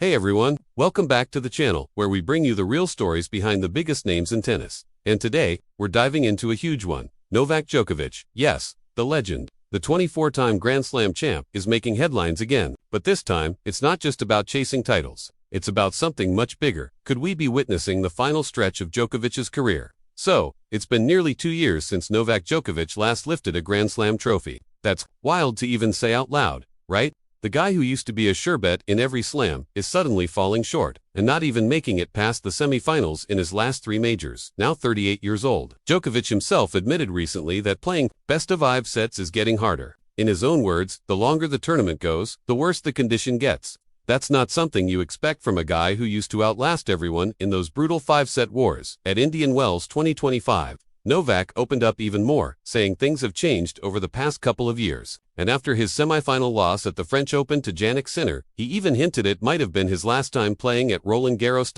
Hey everyone, welcome back to the channel, where we bring you the real stories behind the biggest names in tennis. And today, we're diving into a huge one. Novak Djokovic, yes, the legend. The 24-time Grand Slam champ is making headlines again. But this time, it's not just about chasing titles. It's about something much bigger. Could we be witnessing the final stretch of Djokovic's career? So, it's been nearly 2 years since Novak Djokovic last lifted a Grand Slam trophy. That's wild to even say out loud, right? The guy who used to be a sure bet in every slam is suddenly falling short, and not even making it past the semifinals in his last 3 majors, now 38 years old. Djokovic himself admitted recently that playing best-of-5 sets is getting harder. In his own words, the longer the tournament goes, the worse the condition gets. That's not something you expect from a guy who used to outlast everyone in those brutal 5-set wars. At Indian Wells 2025, Novak opened up even more, saying things have changed over the past couple of years. And after his semifinal loss at the French Open to Jannik Sinner, he even hinted it might have been his last time playing at Roland Garros.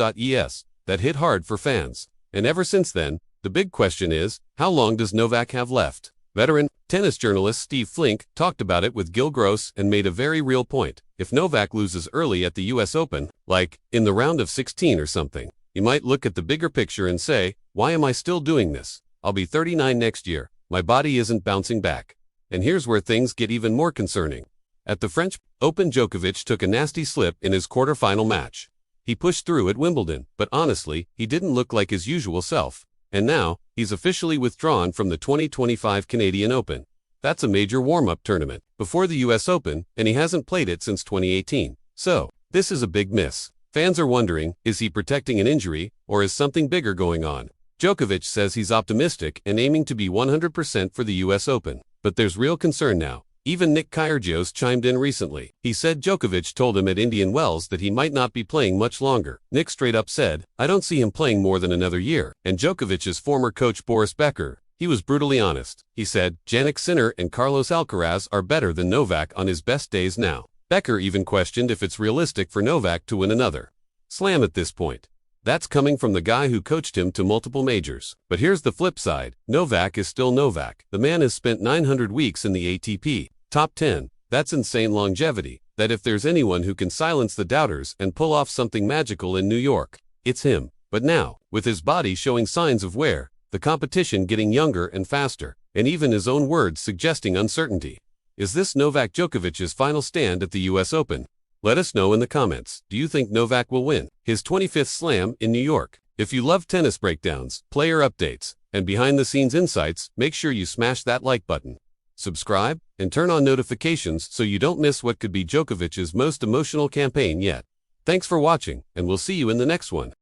That hit hard for fans. And ever since then, the big question is, how long does Novak have left? Veteran tennis journalist Steve Flink talked about it with Gil Gross and made a very real point. If Novak loses early at the US Open, like in the round of 16 or something, he might look at the bigger picture and say, why am I still doing this? I'll be 39 next year. My body isn't bouncing back. And here's where things get even more concerning. At the French Open, Djokovic took a nasty slip in his quarterfinal match. He pushed through at Wimbledon, but honestly, he didn't look like his usual self. And now, he's officially withdrawn from the 2025 Canadian Open. That's a major warm-up tournament before the US Open, and he hasn't played it since 2018. So, this is a big miss. Fans are wondering, is he protecting an injury, or is something bigger going on? Djokovic says he's optimistic and aiming to be 100% for the US Open. But there's real concern now. Even Nick Kyrgios chimed in recently. He said Djokovic told him at Indian Wells that he might not be playing much longer. Nick straight up said, I don't see him playing more than another year. And Djokovic's former coach Boris Becker, he was brutally honest. He said, Jannik Sinner and Carlos Alcaraz are better than Novak on his best days now. Becker even questioned if it's realistic for Novak to win another slam at this point. That's coming from the guy who coached him to multiple majors. But here's the flip side. Novak is still Novak. The man has spent 900 weeks in the ATP top 10. That's insane longevity. That if there's anyone who can silence the doubters and pull off something magical in New York, it's him. But now, with his body showing signs of wear, the competition getting younger and faster, and even his own words suggesting uncertainty. Is this Novak Djokovic's final stand at the US Open? Let us know in the comments. Do you think Novak will win his 25th slam in New York? If you love tennis breakdowns, player updates, and behind-the-scenes insights, make sure you smash that like button, subscribe, and turn on notifications so you don't miss what could be Djokovic's most emotional campaign yet. Thanks for watching, and we'll see you in the next one.